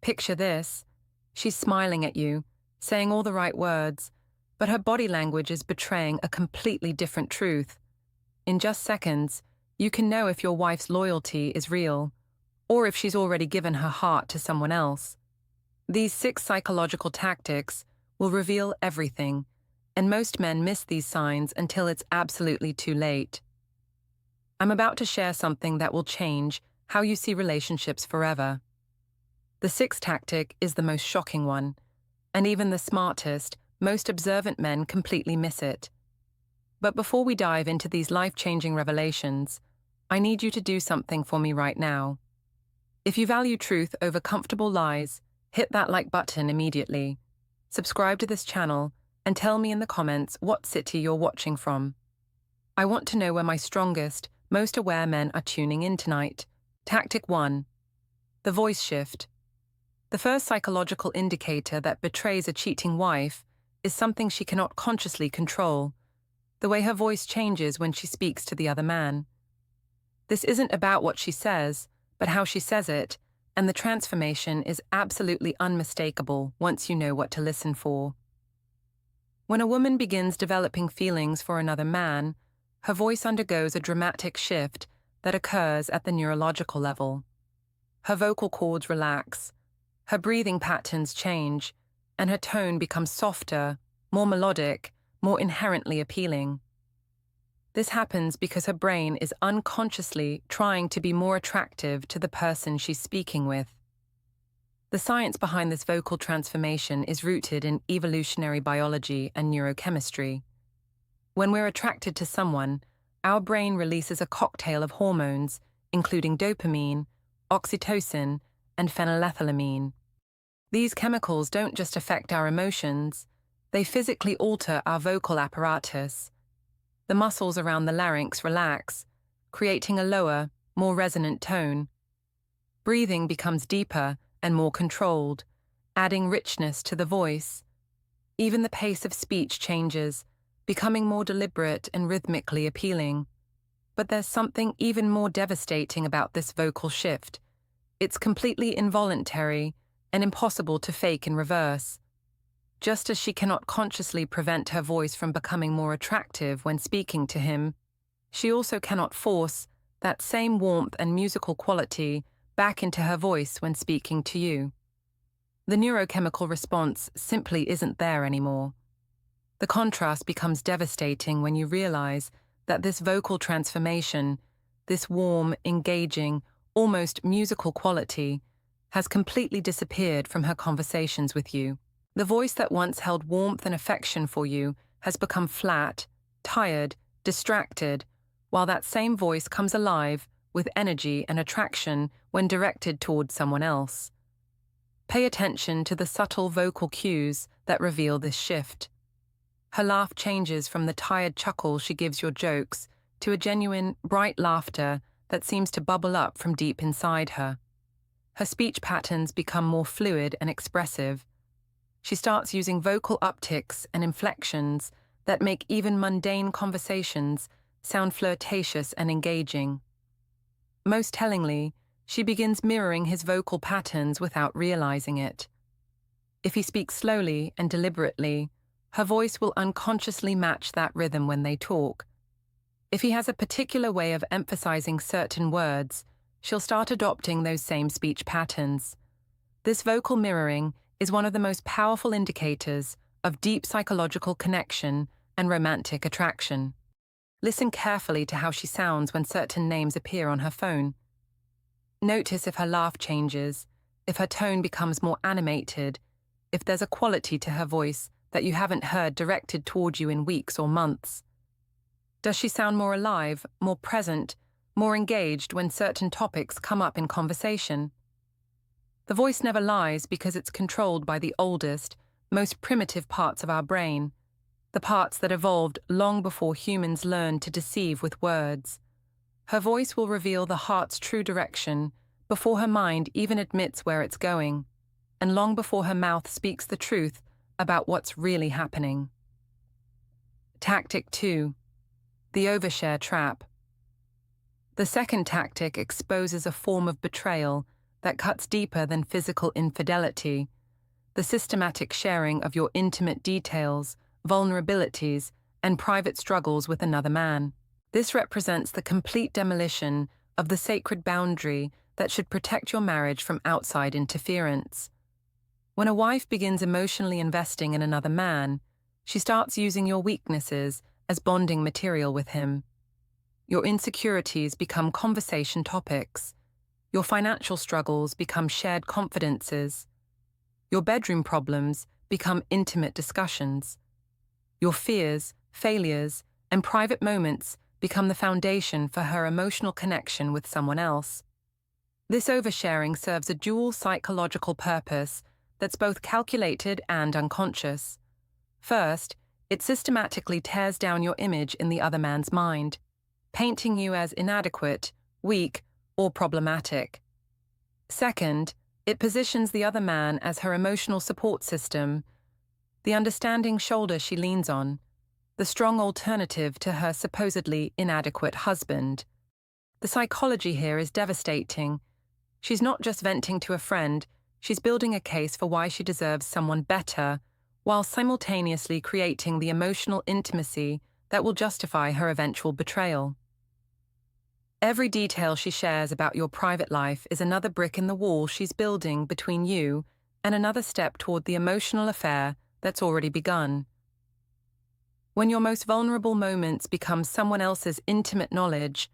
Picture this. She's smiling at you, saying all the right words, but her body language is betraying a completely different truth. In just seconds, you can know if your wife's loyalty is real, or if she's already given her heart to someone else. These 6 psychological tactics will reveal everything, and most men miss these signs until it's absolutely too late. I'm about to share something that will change how you see relationships forever. The 6th tactic is the most shocking one, and even the smartest, most observant men completely miss it. But before we dive into these life-changing revelations, I need you to do something for me right now. If you value truth over comfortable lies, hit that like button immediately. Subscribe to this channel and tell me in the comments what city you're watching from. I want to know where my strongest, most aware men are tuning in tonight. Tactic 1. The voice shift. The first psychological indicator that betrays a cheating wife is something she cannot consciously control: the way her voice changes when she speaks to the other man. This isn't about what she says, but how she says it, and the transformation is absolutely unmistakable once you know what to listen for. When a woman begins developing feelings for another man, her voice undergoes a dramatic shift that occurs at the neurological level. Her vocal cords relax, her breathing patterns change, and her tone becomes softer, more melodic, more inherently appealing. This happens because her brain is unconsciously trying to be more attractive to the person she's speaking with. The science behind this vocal transformation is rooted in evolutionary biology and neurochemistry. When we're attracted to someone, our brain releases a cocktail of hormones, including dopamine, oxytocin, and phenylethylamine. These chemicals don't just affect our emotions, they physically alter our vocal apparatus. The muscles around the larynx relax, creating a lower, more resonant tone. Breathing becomes deeper and more controlled, adding richness to the voice. Even the pace of speech changes, becoming more deliberate and rhythmically appealing. But there's something even more devastating about this vocal shift. It's completely involuntary and impossible to fake in reverse. Just as she cannot consciously prevent her voice from becoming more attractive when speaking to him, she also cannot force that same warmth and musical quality back into her voice when speaking to you. The neurochemical response simply isn't there anymore. The contrast becomes devastating when you realize that this vocal transformation, this warm, engaging, almost musical quality, has completely disappeared from her conversations with you. The voice that once held warmth and affection for you has become flat, tired, distracted, while that same voice comes alive with energy and attraction when directed towards someone else. Pay attention to the subtle vocal cues that reveal this shift. Her laugh changes from the tired chuckle she gives your jokes to a genuine, bright laughter that seems to bubble up from deep inside her. Her speech patterns become more fluid and expressive. She starts using vocal upticks and inflections that make even mundane conversations sound flirtatious and engaging. Most tellingly, she begins mirroring his vocal patterns without realizing it. If he speaks slowly and deliberately, her voice will unconsciously match that rhythm when they talk. If he has a particular way of emphasizing certain words, she'll start adopting those same speech patterns. This vocal mirroring is one of the most powerful indicators of deep psychological connection and romantic attraction. Listen carefully to how she sounds when certain names appear on her phone. Notice if her laugh changes, if her tone becomes more animated, if there's a quality to her voice that you haven't heard directed toward you in weeks or months. Does she sound more alive, more present, more engaged when certain topics come up in conversation? The voice never lies because it's controlled by the oldest, most primitive parts of our brain, the parts that evolved long before humans learned to deceive with words. Her voice will reveal the heart's true direction before her mind even admits where it's going, and long before her mouth speaks the truth about what's really happening. Tactic 2. The overshare trap. The second tactic exposes a form of betrayal that cuts deeper than physical infidelity, the systematic sharing of your intimate details, vulnerabilities, and private struggles with another man. This represents the complete demolition of the sacred boundary that should protect your marriage from outside interference. When a wife begins emotionally investing in another man, she starts using your weaknesses as bonding material with him. Your insecurities become conversation topics. Your financial struggles become shared confidences. Your bedroom problems become intimate discussions. Your fears, failures, and private moments become the foundation for her emotional connection with someone else. This oversharing serves a dual psychological purpose that's both calculated and unconscious. First, it systematically tears down your image in the other man's mind, painting you as inadequate, weak, or problematic. Second, it positions the other man as her emotional support system, the understanding shoulder she leans on, the strong alternative to her supposedly inadequate husband. The psychology here is devastating. She's not just venting to a friend, she's building a case for why she deserves someone better, while simultaneously creating the emotional intimacy that will justify her eventual betrayal. Every detail she shares about your private life is another brick in the wall she's building between you and another step toward the emotional affair that's already begun. When your most vulnerable moments become someone else's intimate knowledge,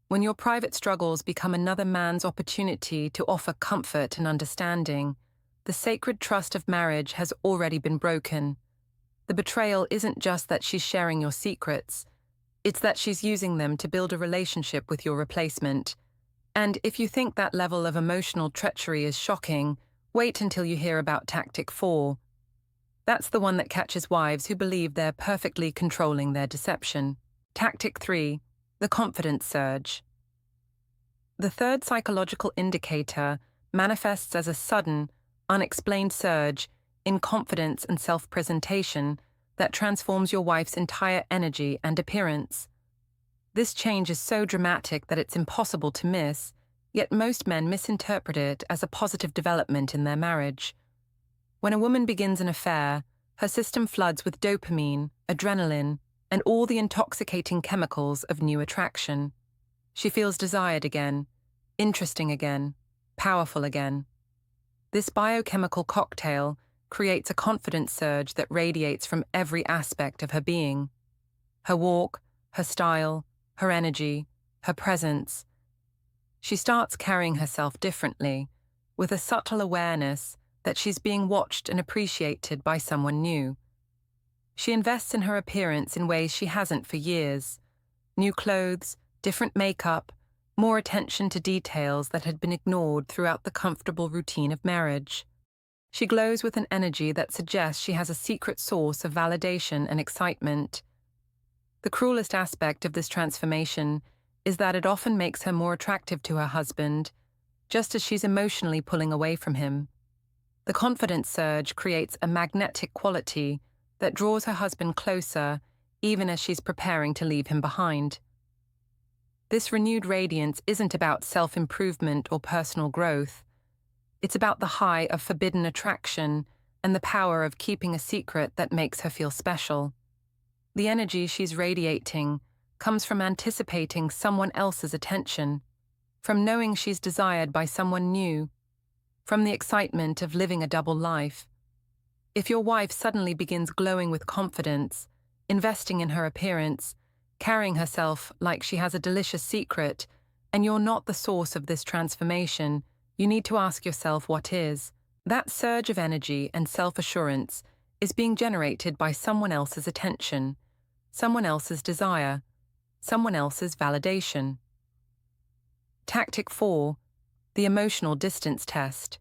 when your private struggles become another man's opportunity to offer comfort and understanding, the sacred trust of marriage has already been broken. The betrayal isn't just that she's sharing your secrets, it's that she's using them to build a relationship with your replacement. And if you think that level of emotional treachery is shocking, wait until you hear about Tactic 4. That's the one that catches wives who believe they're perfectly controlling their deception. Tactic 3. The confidence surge. The third psychological indicator manifests as a sudden, unexplained surge in confidence and self-presentation that transforms your wife's entire energy and appearance. This change is so dramatic that it's impossible to miss, yet most men misinterpret it as a positive development in their marriage. When a woman begins an affair, her system floods with dopamine, adrenaline, and all the intoxicating chemicals of new attraction. She feels desired again, interesting again, powerful again. This biochemical cocktail creates a confidence surge that radiates from every aspect of her being. Her walk, her style, her energy, her presence. She starts carrying herself differently, with a subtle awareness that she's being watched and appreciated by someone new. She invests in her appearance in ways she hasn't for years. New clothes, different makeup, more attention to details that had been ignored throughout the comfortable routine of marriage. She glows with an energy that suggests she has a secret source of validation and excitement. The cruelest aspect of this transformation is that it often makes her more attractive to her husband, just as she's emotionally pulling away from him. The confidence surge creates a magnetic quality that draws her husband closer, even as she's preparing to leave him behind. This renewed radiance isn't about self-improvement or personal growth. It's about the high of forbidden attraction and the power of keeping a secret that makes her feel special. The energy she's radiating comes from anticipating someone else's attention, from knowing she's desired by someone new, from the excitement of living a double life. If your wife suddenly begins glowing with confidence, investing in her appearance, carrying herself like she has a delicious secret, and you're not the source of this transformation, you need to ask yourself what is. That surge of energy and self-assurance is being generated by someone else's attention, someone else's desire, someone else's validation. Tactic 4. The emotional distance test.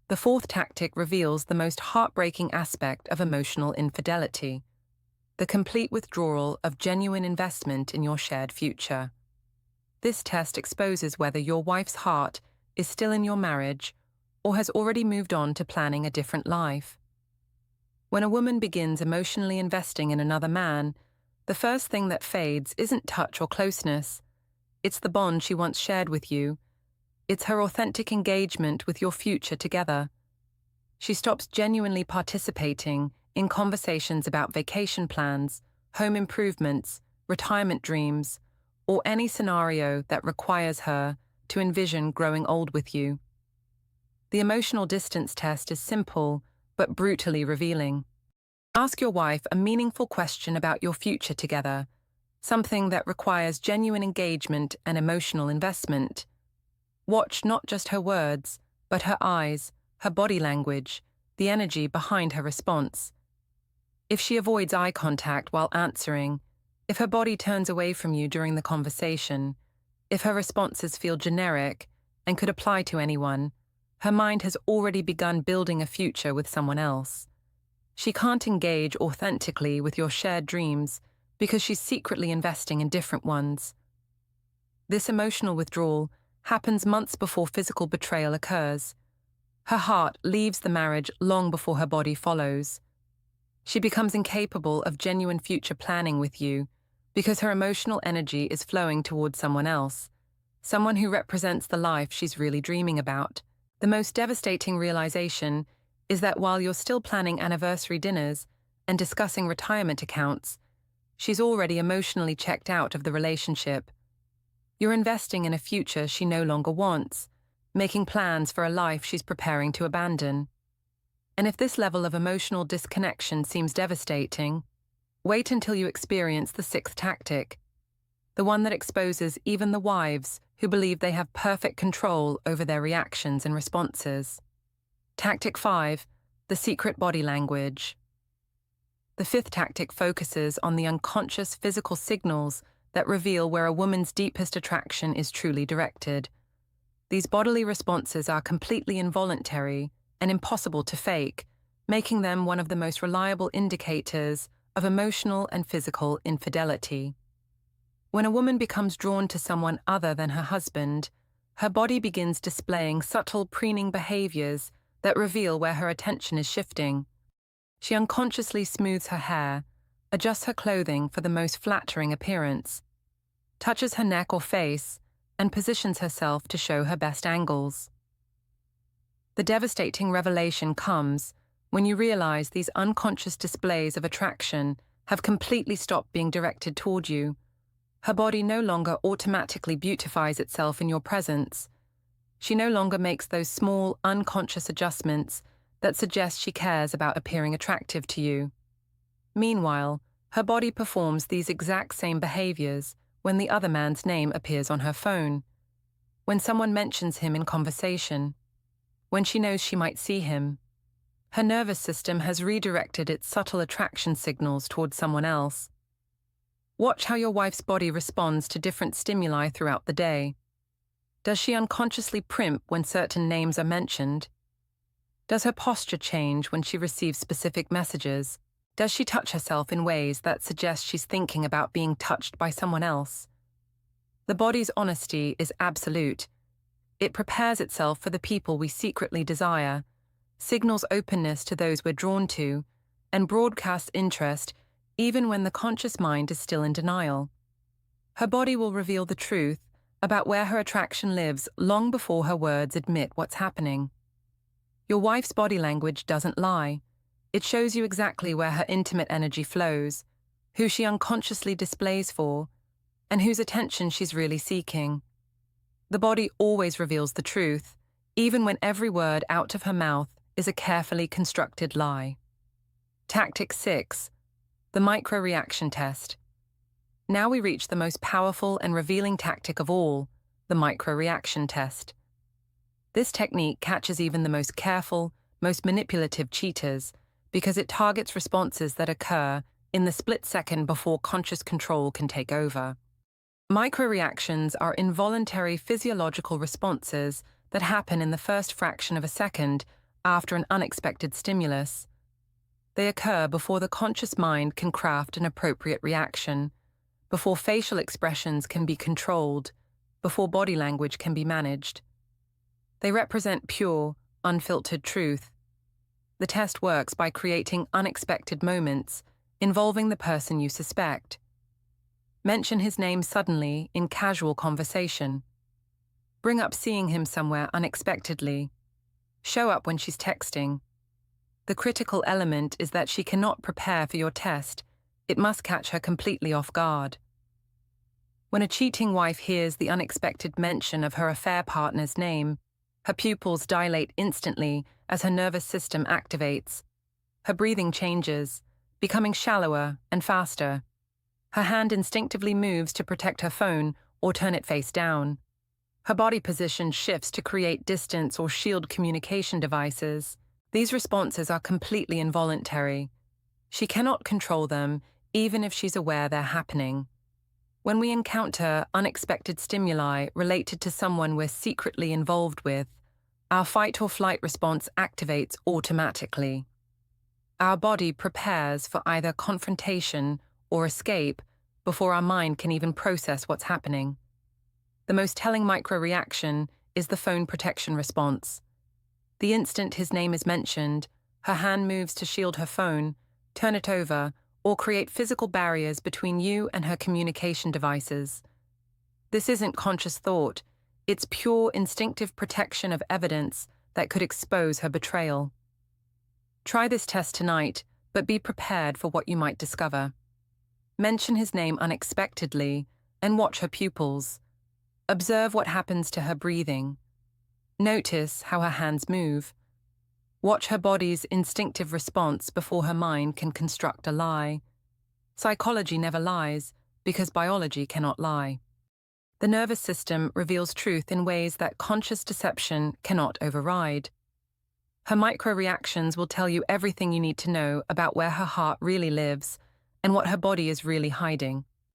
The fourth tactic reveals the most heartbreaking aspect of emotional infidelity: the complete withdrawal of genuine investment in your shared future. This test exposes whether your wife's heart is still in your marriage or has already moved on to planning a different life. When a woman begins emotionally investing in another man, the first thing that fades isn't touch or closeness. It's the bond she once shared with you, It's her authentic engagement with your future together. She stops genuinely participating in conversations about vacation plans, home improvements, retirement dreams, or any scenario that requires her to envision growing old with you. The emotional distance test is simple but brutally revealing. Ask your wife a meaningful question about your future together, something that requires genuine engagement and emotional investment. Watch not just her words, but her eyes, her body language, the energy behind her response. If she avoids eye contact while answering, if her body turns away from you during the conversation, if her responses feel generic and could apply to anyone, her mind has already begun building a future with someone else. She can't engage authentically with your shared dreams because she's secretly investing in different ones. This emotional withdrawal happens months before physical betrayal occurs. Her heart leaves the marriage long before her body follows. She becomes incapable of genuine future planning with you because her emotional energy is flowing towards someone else, someone who represents the life she's really dreaming about. The most devastating realization is that while you're still planning anniversary dinners and discussing retirement accounts, she's already emotionally checked out of the relationship. You're investing in a future she no longer wants, making plans for a life she's preparing to abandon. And if this level of emotional disconnection seems devastating, wait until you experience the sixth tactic, the one that exposes even the wives who believe they have perfect control over their reactions and responses. Tactic 5, the secret body language. The fifth tactic focuses on the unconscious physical signals that reveal where a woman's deepest attraction is truly directed. These bodily responses are completely involuntary and impossible to fake, making them one of the most reliable indicators of emotional and physical infidelity. When a woman becomes drawn to someone other than her husband, her body begins displaying subtle preening behaviors that reveal where her attention is shifting. She unconsciously smooths her hair, adjusts her clothing for the most flattering appearance, touches her neck or face, and positions herself to show her best angles. The devastating revelation comes when you realize these unconscious displays of attraction have completely stopped being directed toward you. Her body no longer automatically beautifies itself in your presence. She no longer makes those small, unconscious adjustments that suggest she cares about appearing attractive to you. Meanwhile, her body performs these exact same behaviors when the other man's name appears on her phone, when someone mentions him in conversation, when she knows she might see him. Her nervous system has redirected its subtle attraction signals towards someone else. Watch how your wife's body responds to different stimuli throughout the day. Does she unconsciously primp when certain names are mentioned? Does her posture change when she receives specific messages? Does she touch herself in ways that suggest she's thinking about being touched by someone else? The body's honesty is absolute. It prepares itself for the people we secretly desire, signals openness to those we're drawn to, and broadcasts interest even when the conscious mind is still in denial. Her body will reveal the truth about where her attraction lives long before her words admit what's happening. Your wife's body language doesn't lie. It shows you exactly where her intimate energy flows, who she unconsciously displays for, and whose attention she's really seeking. The body always reveals the truth, even when every word out of her mouth is a carefully constructed lie. Tactic 6, the micro-reaction test. Now we reach the most powerful and revealing tactic of all, the micro-reaction test. This technique catches even the most careful, most manipulative cheaters because it targets responses that occur in the split second before conscious control can take over. Micro-reactions are involuntary physiological responses that happen in the first fraction of a second after an unexpected stimulus. They occur before the conscious mind can craft an appropriate reaction, before facial expressions can be controlled, before body language can be managed. They represent pure, unfiltered truth. The test works by creating unexpected moments involving the person you suspect. Mention his name suddenly in casual conversation. Bring up seeing him somewhere unexpectedly. Show up when she's texting. The critical element is that she cannot prepare for your test. It must catch her completely off guard. When a cheating wife hears the unexpected mention of her affair partner's name, her pupils dilate instantly as her nervous system activates. Her breathing changes, becoming shallower and faster. Her hand instinctively moves to protect her phone or turn it face down. Her body position shifts to create distance or shield communication devices. These responses are completely involuntary. She cannot control them, even if she's aware they're happening. When we encounter unexpected stimuli related to someone we're secretly involved with, our fight or flight response activates automatically. Our body prepares for either confrontation or escape before our mind can even process what's happening. The most telling micro-reaction is the phone protection response. The instant his name is mentioned, her hand moves to shield her phone, turn it over, or create physical barriers between you and her communication devices. This isn't conscious thought, it's pure instinctive protection of evidence that could expose her betrayal. Try this test tonight, but be prepared for what you might discover. Mention his name unexpectedly and watch her pupils. Observe what happens to her breathing. Notice how her hands move. Watch her body's instinctive response before her mind can construct a lie. Psychology never lies, because biology cannot lie. The nervous system reveals truth in ways that conscious deception cannot override. Her micro-reactions will tell you everything you need to know about where her heart really lives and what her body is really hiding.